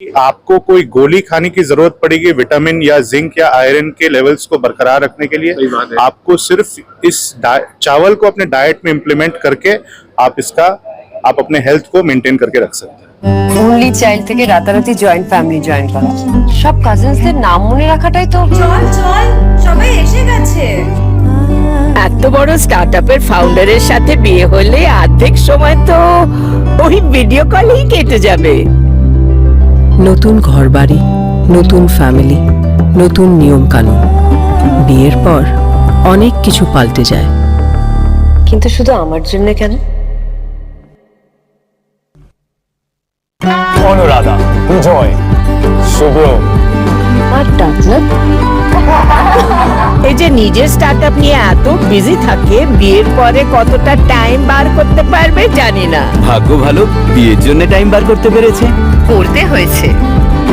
आपको कोई गोली खाने की जरूरत पड़ेगी विटामिन या जिंक या आयरन के लेवल्स को बरकरार रखने के लिए। आपको सिर्फ इस चावल को अपने डाइट में इम्प्लीमेंट करके आप अपने हेल्थ को मेंटेन करके रख सकते हैं। অনলি চাইল্ড থেকে রাতারাতি জয়েন্ট ফ্যামিলি জয়েন করা, সব কাজিনসদের নাম মনে রাখাটাই তো। চল চল সবাই এসে গেছে। এত বড় স্টার্টআপের ফাউন্ডারের সাথে বিয়ে হলে অর্ধেক সময় তো ওই ভিডিও কলেই কেটে যাবে। নতুন ঘরবাড়ি, নতুন ফ্যামিলি, নতুন নিয়ম কানুন, বিয়ের পর অনেক কিছু পাল্টে যায়। কিন্তু শুধু আমার জন্য কেন? অনুরাধা, বিজয়, শুভ্র আর ডাক্তার এই যে নিজের স্টার্টআপ নিয়ে এত বিজি থাকে, বিয়ের পরে কতটা টাইম বার করতে পারবে জানি না। ভাগ্য ভালো, বিয়ের জন্য টাইম বার করতে পেরেছে। করতে হয়েছে।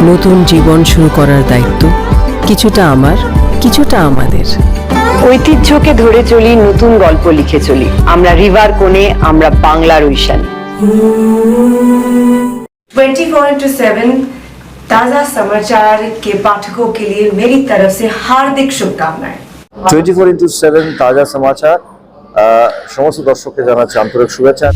নতুন জীবন শুরু করার দায়িত্ব কিছুটা আমার, কিছুটা আমাদের। ঐতিহ্যকে ধরে চলি, নতুন গল্প লিখে চলি। আমরা রিভার কোণে, আমরা বাংলার ঐশানী। 24/7 ताजा समाचार के पाठकों के लिए मेरी तरफ से हार्दिक शुभकामनाएं। 24/7 তাজা সমাচার সমস্ত দর্শককে জানাচ্ছি আন্তরিক শুভেচ্ছা।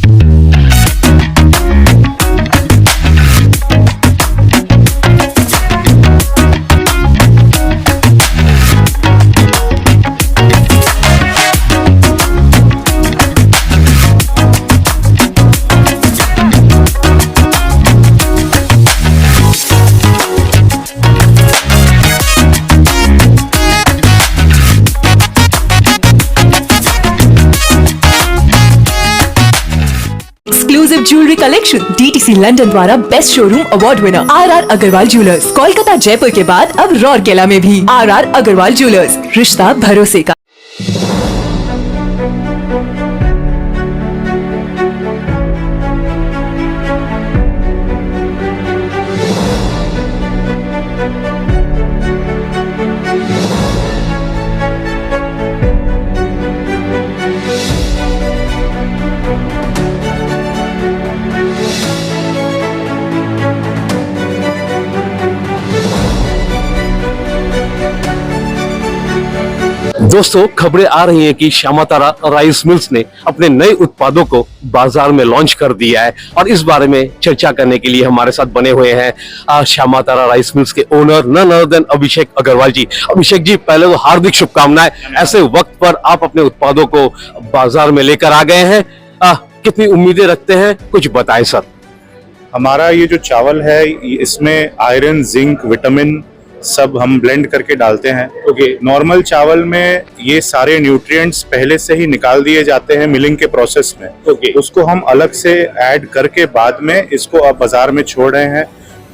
Exclusive jewellery collection DTC London द्वारा best showroom award winner RR Agarwal jewellers, Kolkata Jaipur के बाद अब रौरकेला में भी आरआर अग्रवाल ज्वेलर्स, रिश्ता भरोसे का। दोस्तों, खबरें आ रही हैं कि श्यामा तारा राइस मिल्स ने अपने नए उत्पादों को बाजार में लॉन्च कर दिया है और इस बारे में चर्चा करने के लिए हमारे साथ बने हुए हैं श्यामा तारा राइस मिल्स के ओनर नन अदर देन अभिषेक अग्रवाल जी। अभिषेक जी, पहले तो हार्दिक शुभकामनाएं। ऐसे वक्त पर आप अपने उत्पादों को बाजार में लेकर आ गए हैं, कितनी उम्मीदें रखते हैं, कुछ बताएं सर। हमारा ये जो चावल है इसमें आयरन, जिंक, विटामिन सब हम ब्लेंड करके डालते हैं। नॉर्मल चावल में ये सारे न्यूट्रिएंट्स पहले से ही निकाल दिए जाते हैं मिलिंग के प्रोसेस में। उसको हम अलग से ऐड करके बाद में इसको अब बाजार में छोड़ रहे हैं।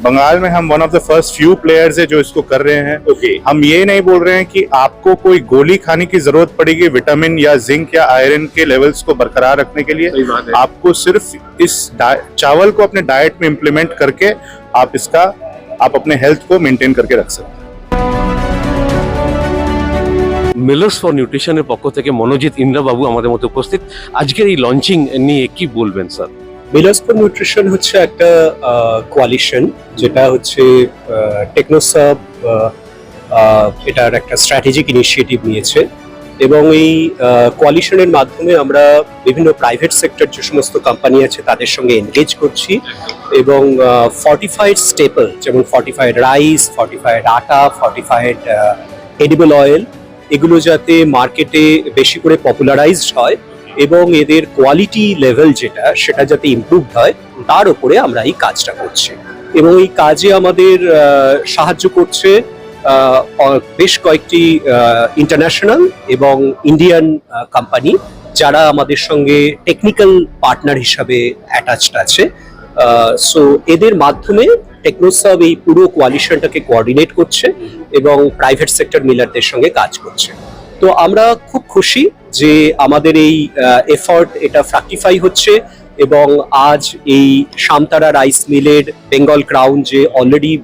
बंगाल में हम one of the first few players है जो इसको कर रहे हैं। हम ये नहीं बोल रहे हैं कि आपको कोई गोली खाने की जरूरत पड़ेगी विटामिन या जिंक या आयरन के लेवल्स को बरकरार रखने के लिए। आपको सिर्फ इस चावल को अपने डाइट में इम्प्लीमेंट करके आप अपने हेल्थ को मेंटेन करके रख सकते हैं। মিলার্স ফর নিউট্রিশনের পক্ষ থেকে মনোজিৎ ইন্দ্র বাবু আমাদের মধ্যে উপস্থিত। আজকের এই লঞ্চিং নিয়ে কি বলবেন স্যার? মিলার্স ফর নিউট্রিশন হচ্ছে একটা কোয়ালিশন, যেটা হচ্ছে টেকনোসাব এটার একটা স্ট্র্যাটেজিক ইনিশিয়েটিভ নিয়েছে এবং এই কোয়ালিশনের মাধ্যমে আমরা বিভিন্ন প্রাইভেট সেক্টর যে সমস্ত কোম্পানি আছে তাদের সঙ্গে এনগেজ করছি এবং ফর্টিফাইড স্টেপল যেমন ফর্টিফাইড রাইস, ফর্টিফাইড আটা, ফর্টিফাইড এডিবল অয়েল এগুলো যাতে মার্কেটে বেশি করে পপুলারাইজড হয় এবং এদের কোয়ালিটি লেভেল সেটা যাতে ইমপ্রুভ হয় তার উপরে আমরা এই কাজটা করছি এবং এই কাজে আমাদের সাহায্য করছে বেশ কয়েকটি ইন্টারন্যাশনাল এবং ইন্ডিয়ান কোম্পানি যারা আমাদের সঙ্গে টেকনিক্যাল পার্টনার হিসাবে অ্যাটাচড আছে। সো এদের মাধ্যমে টেকনোসাব এই পুরো কোয়ালিশনটাকে কোঅর্ডিনেট করছে এবং প্রাইভেট সেক্টর মিলারদের সঙ্গে কাজ করছে। তো আমরা খুব খুশি যে আমাদের এই এফর্ট এটা ফ্রাক্টিফাই হচ্ছে এবং আজ এই শামতারা রাইস মিলের বেঙ্গল ক্রাউন যে অলরেডি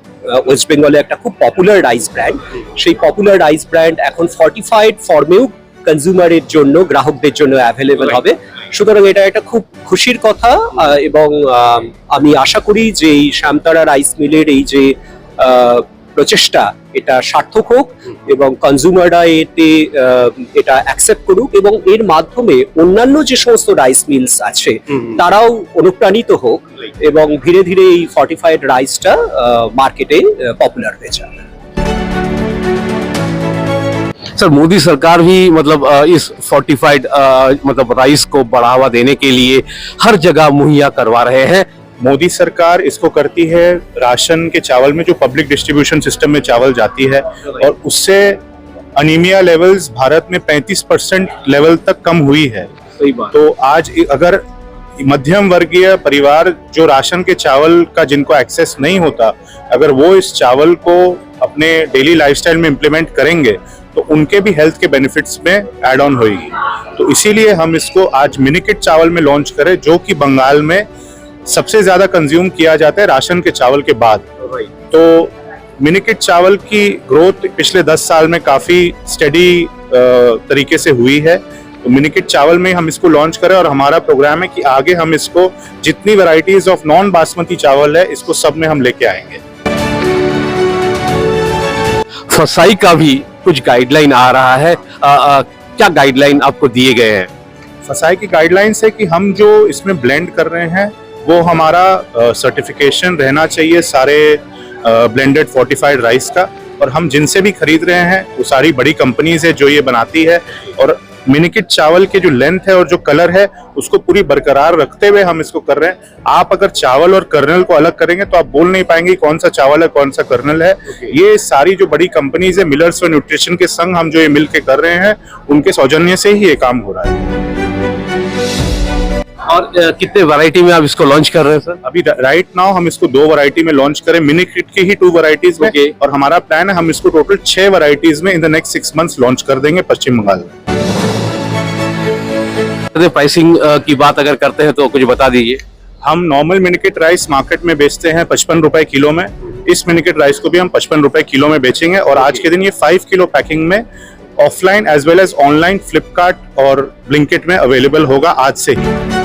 ওয়েস্ট বেঙ্গলে একটা খুব পপুলার রাইস ব্র্যান্ড, সেই পপুলার রাইস ব্র্যান্ড এখন ফর্টিফাইড ফর্মেও কনজিউমারের জন্য, গ্রাহকদের জন্য অ্যাভেলেবল হবে সুতরাং এটা একটা খুব খুশির কথা এবং আমি আশা করি যে এই শ্যামতারা রাইস মিলের এই যে প্রচেষ্টা এটা সার্থক হোক এবং কনজিউমাররা এটা অ্যাকসেপ্ট করুক এবং এর মাধ্যমে অন্যান্য যে সমস্ত রাইস মিলস আছে তারাও অনুপ্রাণিত হোক এবং ধীরে ধীরে এই ফর্টিফাইড রাইসটা মার্কেটে পপুলার হয়ে যাবে। सर मोदी सरकार भी मतलब इस फोर्टिफाइड मतलब राइस को बढ़ावा देने के लिए हर जगह मुहैया करवा रहे हैं। मोदी सरकार इसको करती है राशन के चावल में, जो पब्लिक डिस्ट्रीब्यूशन सिस्टम में चावल जाती है, और उससे अनीमिया लेवल्स भारत में 35% लेवल तक कम हुई है। सही बात। तो आज अगर मध्यम वर्गीय परिवार जो राशन के चावल का जिनको एक्सेस नहीं होता, अगर वो इस चावल को अपने डेली लाइफस्टाइल में इम्प्लीमेंट करेंगे तो उनके भी हेल्थ के बेनिफिट्स में एड ऑन होगी। तो इसीलिए हम इसको आज मिनिकिट चावल में लॉन्च करें, जो कि बंगाल में सबसे ज्यादा कंज्यूम किया जाता है राशन के चावल के बाद। तो मिनिकिट चावल की ग्रोथ पिछले 10 साल में काफी स्टेडी तरीके से हुई है। तो मिनिकिट चावल में हम इसको लॉन्च करें और हमारा प्रोग्राम है कि आगे हम इसको जितनी वैरायटीज ऑफ नॉन बासमती चावल है इसको सब में हम लेके आएंगे। फसाई का भी कुछ गाइडलाइन आ रहा है, क्या गाइडलाइन आपको दिए गए हैं? फसाई की गाइडलाइंस है कि हम जो इसमें ब्लेंड कर रहे हैं वो हमारा सर्टिफिकेशन रहना चाहिए सारे ब्लेंडेड फोर्टिफाइड राइस का, और हम जिनसे भी खरीद रहे हैं वो सारी बड़ी कंपनीज है जो ये बनाती है, और मिनिकिट चावल के जो लेंथ है और जो कलर है उसको पूरी बरकरार रखते हुए हम इसको कर रहे हैं। आप अगर चावल और कर्नल को अलग करेंगे तो आप बोल नहीं पाएंगे कौन सा चावल है कौन सा कर्नल है। ये सारी जो बड़ी कंपनीज है, मिलर्स और न्यूट्रिशन के संग हम जो ये मिल के कर रहे हैं, उनके सौजन्य से ही ये काम हो रहा है। और कितने वैरायटी में आप इसको लॉन्च कर रहे हैं सर? अभी राइट नाउ हम इसको 2 वैरायटी में लॉन्च करें, मिनिकिट की ही 2 वैरायटीज में, और हमारा प्लान है हम इसको टोटल 6 वैरायटीज में in the next 6 months launch कर देंगे पश्चिम बंगाल में। प्राइसिंग की बात अगर करते हैं तो कुछ बता दीजिए। हम नॉर्मल मिनिकिट राइस मार्केट में बेचते हैं 55 रुपए किलो में, इस मिनिकिट राइस को भी हम 55 रुपए किलो में बेचेंगे, और आज के दिन ये 5 किलो पैकिंग में offline as well as online Flipkart और ब्लिंकिट में अवेलेबल होगा आज से ही।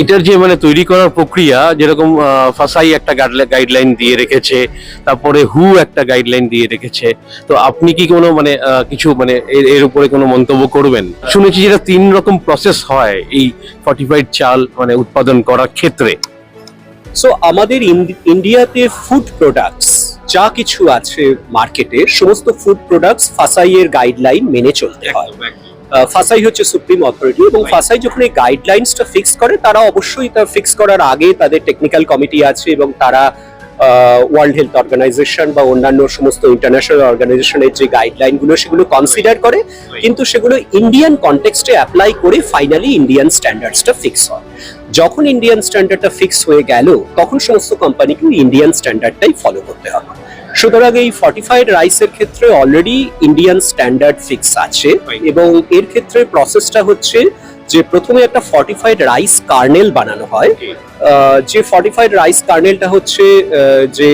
এটার যে মানে তৈরি করার প্রক্রিয়া, যেরকম ফাসাই একটা গাইডলাইন দিয়ে রেখেছে, তারপরে হু একটা গাইডলাইন দিয়ে রেখেছে, তো আপনি কি কোনো মানে কিছু মানে এর উপরে কোনো মন্তব্য করবেন? শুনেছি যেটা 3 রকম প্রসেস হয় এই ফর্টিফাইড চাল মানে উৎপাদন করার ক্ষেত্রে। সো আমাদের ইন্ডিয়াতে ফুড প্রোডাক্টস যা কিছু আছে মার্কেটে, সমস্ত ফুড প্রোডাক্টস ফাসাইয়ের গাইডলাইন মেনে চলতে হয়। ফাসাই হচ্ছে সুপ্রিম অথরিটি, এবং ফাসাই যখন এই গাইডলাইন্সটা ফিক্স করে, তারা অবশ্যই তা ফিক্স করার আগে তাদের টেকনিক্যাল কমিটি আছে এবং তারা ওয়ার্ল্ড হেলথ অর্গানাইজেশন বা অন্যান্য সমস্ত ইন্টারন্যাশনাল অর্গানাইজেশনের যে গাইডলাইনগুলো সেগুলো কনসিডার করে, কিন্তু সেগুলো ইন্ডিয়ান কনটেক্সটে অ্যাপ্লাই করে ফাইনালি ইন্ডিয়ান স্ট্যান্ডার্ডসটা ফিক্স হয়। যখন ইন্ডিয়ান স্ট্যান্ডার্ডটা ফিক্স হয়ে গেল তখন সমস্ত কোম্পানিকে ইন্ডিয়ান স্ট্যান্ডার্ডটাই ফলো করতে হবে। সুতরাং এই ফর্টিফাইড রাইসের ক্ষেত্রে অলরেডি ইন্ডিয়ান স্ট্যান্ডার্ড ফিক্স আছে, এবং এর ক্ষেত্রে প্রসেসটা হচ্ছে যে প্রথমে একটা ফর্টিফাইড রাইস কার্নেল বানানো হয়। যে ফর্টিফাইড রাইস কার্নেলটা হচ্ছে যে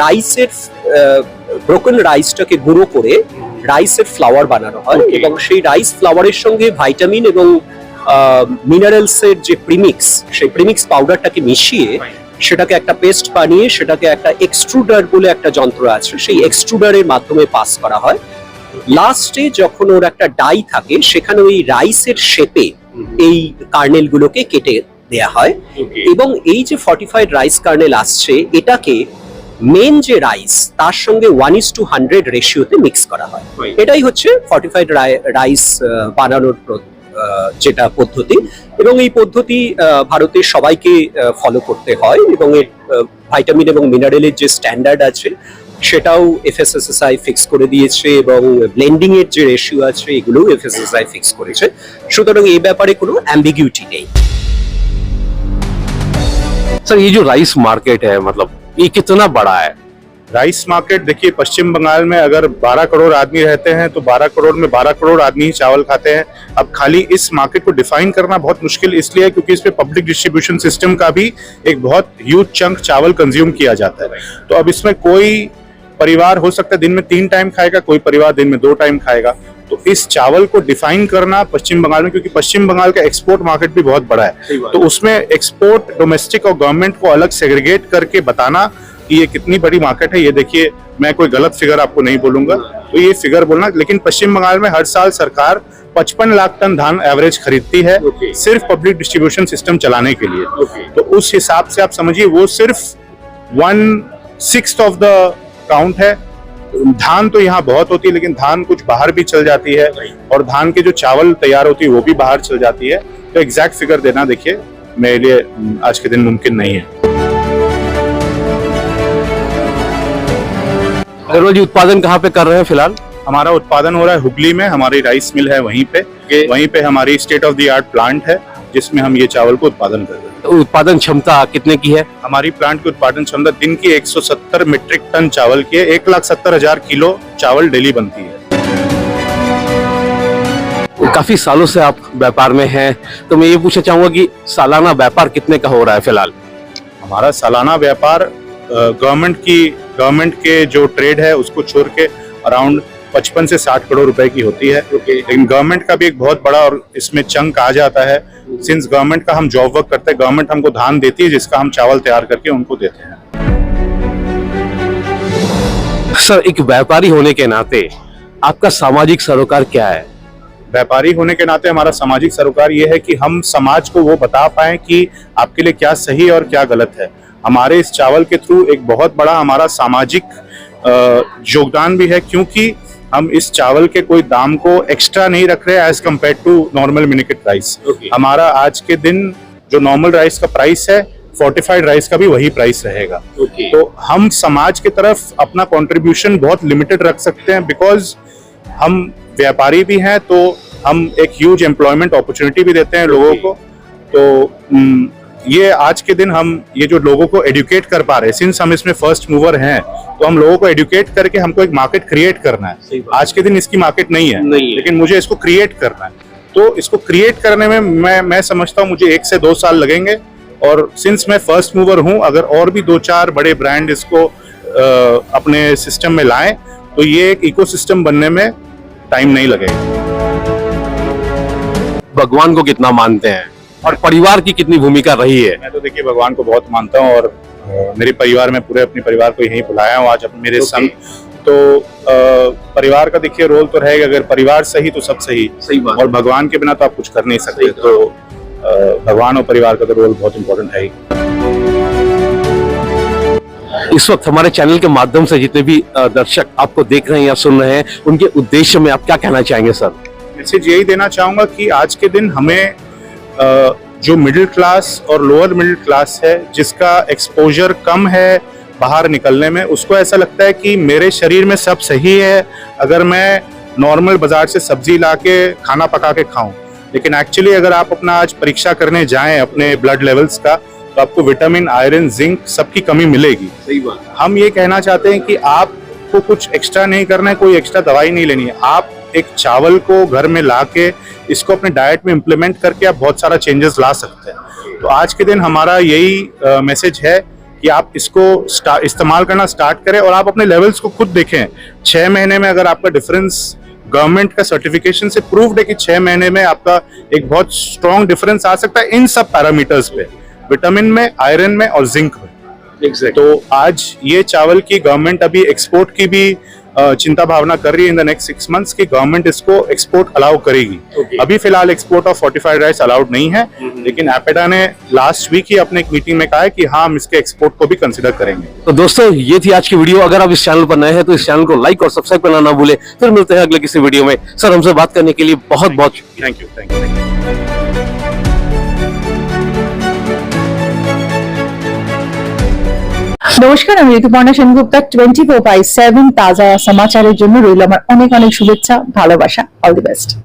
রাইসের ব্রোকেন রাইসটাকে গুঁড়ো করে রাইসের ফ্লাওয়ার বানানো হয়, এবং সেই রাইস ফ্লাওয়ারের সঙ্গে ভাইটামিন এবং মিনারেলসের যে প্রিমিক্স, সেই প্রিমিক্স পাউডারটাকে মিশিয়ে সেটাকে একটা পেস্ট বানিয়ে সেটাকে একটা এক্সট্রুডার বলে একটা যন্ত্র আছে, সেই এক্সট্রুডারের মাধ্যমে পাস করা হয়। লাস্টে যখন ওর একটা ডাই থাকে সেখানে ওই রাইসের শেপে এই কার্নেল গুলোকে কেটে দেয়া হয়, এবং এই যে ফর্টিফাইড রাইস কার্নেল আসছে এটাকে মেন যে রাইস তার সঙ্গে 1:100 রেশিওতে মিক্স করা হয়। এটাই হচ্ছে ফর্টিফাইড রাইস বানানোর যেটা পদ্ধতি, এবং এই পদ্ধতি ভারতের সবাইকে ফলো করতে হয়, এবং এর ভাইটামিন এবং মিনারেলের যে স্ট্যান্ডার্ড আছে সেটাও FSSAI ফিক্স করে দিয়েছে, এবং ব্লেন্ডিং এর যে রেশিও আছে এগুলোও FSSAI ফিক্স করেছে। সুতরাং এই ব্যাপারে কোনো অ্যাম্বিগুইটি নেই। सर ये जो राइस मार्केट है मतलब ये कितना बड़ा है? राइस मार्केट देखिए, पश्चिम बंगाल में अगर 12 करोड़ आदमी रहते हैं तो 12 करोड़ में 12 करोड़ आदमी ही चावल खाते हैं। अब खाली इस मार्केट को डिफाइन करना बहुत मुश्किल इसलिए है क्योंकि इसमें पब्लिक डिस्ट्रीब्यूशन सिस्टम का भी एक बहुत ह्यूज चंक चावल कंज्यूम किया जाता है। तो अब इसमें कोई परिवार हो सकता है दिन में 3 टाइम खाएगा, कोई परिवार दिन में 2 टाइम खाएगा। तो इस चावल को डिफाइन करना पश्चिम बंगाल में, क्योंकि पश्चिम बंगाल का एक्सपोर्ट मार्केट भी बहुत बड़ा है, तो उसमें एक्सपोर्ट, डोमेस्टिक और गवर्नमेंट को अलग सेग्रीगेट करके बताना कि ये कितनी बड़ी मार्केट है। ये देखिए, मैं कोई गलत फिगर आपको नहीं बोलूंगा, तो ये फिगर बोलना, लेकिन पश्चिम बंगाल में हर साल सरकार 55 लाख टन धान एवरेज खरीदती है सिर्फ पब्लिक डिस्ट्रीब्यूशन सिस्टम चलाने के लिए। तो उस हिसाब से आप समझिए वो सिर्फ 1/6 ऑफ द काउंट है। धान तो यहाँ बहुत होती है, लेकिन धान कुछ बाहर भी चल जाती है, और धान के जो चावल तैयार होती है वो भी बाहर चल जाती है। तो एग्जैक्ट फिगर देना देखिए मेरे लिए आज के दिन मुमकिन नहीं है। अग्रवाल जी, उत्पादन कहाँ पे कर रहे हैं फिलहाल? हमारा उत्पादन हो रहा है हुगली में, हमारी राइस मिल है वहीं पे हमारी state of the art plant है जिसमें हम ये चावल को उत्पादन कर रहे हैं। तो उत्पादन क्षमता कितने की है? हमारी प्लांट की उत्पादन क्षमता दिन की 170 मीट्रिक टन चावल की है। 1,70,000 किलो चावल डेली बनती है। काफी सालों से आप व्यापार में हैं, तो मैं ये पूछना चाहूंगा कि सालाना व्यापार कितने का हो रहा है फिलहाल? हमारा सालाना व्यापार गवर्नमेंट के जो ट्रेड है उसको छोड़ के अराउंड 55 से 60 करोड़ रुपए की होती है। लेकिन गवर्नमेंट का भी एक बहुत बड़ा और इसमें चंक आ जाता है। सिंस गवर्नमेंट का हम जॉब वर्क करते हैं, गवर्नमेंट हमको धान देती है जिसका हम चावल तैयार करके उनको देते हैं। सर, एक व्यापारी होने के नाते आपका सामाजिक सरोकार क्या है? व्यापारी होने के नाते हमारा सामाजिक सरोकार ये है कि हम समाज को वो बता पाएं कि आपके लिए क्या सही और क्या गलत है। हमारे इस चावल के थ्रू एक बहुत बड़ा हमारा सामाजिक योगदान भी है, क्योंकि हम इस चावल के कोई दाम को एक्स्ट्रा नहीं रख रहे as compare to normal Minicket rice. हमारा आज के दिन जो नॉर्मल राइस का प्राइस है, फोर्टिफाइड राइस का भी वही प्राइस रहेगा। तो हम समाज की तरफ अपना कंट्रीब्यूशन बहुत लिमिटेड रख सकते हैं, बिकॉज हम व्यापारी भी हैं, तो हम एक ह्यूज एम्प्लॉयमेंट अपॉर्चुनिटी भी देते हैं लोगों को। तो ये आज के दिन हम ये जो लोगों को एडुकेट कर पा रहे हैं, सिंस हम इसमें फर्स्ट मूवर हैं, तो हम लोगों को एडुकेट करके हमको एक मार्केट क्रिएट करना है। आज के दिन इसकी मार्केट नहीं है, लेकिन मुझे इसको क्रिएट करना है। तो इसको क्रिएट करने में मैं समझता हूँ मुझे 1 से 2 साल लगेंगे, और सिंस मैं फर्स्ट मूवर हूँ, अगर और भी 2-4 बड़े ब्रांड इसको अपने सिस्टम में लाएं तो ये एक इकोसिस्टम बनने में टाइम नहीं लगेगा। भगवान को कितना मानते हैं और परिवार की कितनी भूमिका रही है? मैं तो देखिए भगवान को बहुत मानता हूँ, और मेरे परिवार में पूरे अपने परिवार को यहीं बुलाया हूँ आज अपने मेरे संग। तो परिवार का देखिए रोल तो रहेगा, अगर परिवार सही तो सब सही बात। और भगवान के बिना तो आप कुछ कर नहीं सकते, तो भगवान और परिवार का तो रोल बहुत इम्पोर्टेंट है ही। इस वक्त हमारे चैनल के माध्यम से जितने भी दर्शक आपको देख रहे हैं या सुन रहे हैं, उनके उद्देश्य में आप क्या कहना चाहेंगे सर? मैसेज यही देना चाहूंगा कि आज के दिन हमें जो मिडिल क्लास और लोअर मिडिल क्लास है, जिसका एक्सपोजर कम है बाहर निकलने में, उसको ऐसा लगता है कि मेरे शरीर में सब सही है अगर मैं नॉर्मल बाजार से सब्जी लाके खाना पका के खाऊं। लेकिन एक्चुअली अगर आप अपना आज परीक्षा करने जाएं अपने ब्लड लेवल्स का, तो आपको विटामिन, आयरन, जिंक सबकी कमी मिलेगी। सही बात। हम ये कहना चाहते हैं कि आपको कुछ एक्स्ट्रा नहीं करना है, कोई एक्स्ट्रा दवाई नहीं लेनी है। आप एक चावल को घर में लाके इसको अपने डाइट में इम्प्लीमेंट करके आप बहुत सारा चेंजेस ला सकते हैं। तो आज के दिन हमारा यही मैसेज है कि आप इसको इस्तेमाल करना स्टार्ट करें, और आप अपने लेवल्स को खुद देखें। 6 महीने में अगर आपका डिफरेंस गवर्नमेंट का सर्टिफिकेशन से प्रूव्ड है कि 6 महीने में आपका एक बहुत स्ट्रॉन्ग डिफरेंस आ सकता है इन सब पैरामीटर्स पे, विटामिन में, आयरन में और जिंक में। तो आज ये चावल की गवर्नमेंट अभी एक्सपोर्ट की भी चिंता भावना कर रही है इन द नेक्स्ट 6 मंथ्स की गवर्नमेंट इसको एक्सपोर्ट अलाउ करेगी। अभी फिलहाल export of fortified rice allowed नहीं है, लेकिन एपेडा ने लास्ट वीक ही अपने एक मीटिंग में कहा है कि हाँ, हम इसके एक्सपोर्ट को भी कंसिडर करेंगे। तो दोस्तों, ये थी आज की वीडियो। अगर आप इस चैनल पर नए हैं तो इस चैनल को लाइक और सब्सक्राइब करना ना भूले। फिर मिलते हैं अगले किसी वीडियो में। सर, हमसे बात करने के लिए बहुत बहुत थैंक यू। নমস্কার, আমি ঋতুপর্ণা সেনগুপ্তা। 24/7 তাজা সমাচারের জন্য রইল আমার অনেক অনেক শুভেচ্ছা, ভালোবাসা। All the best.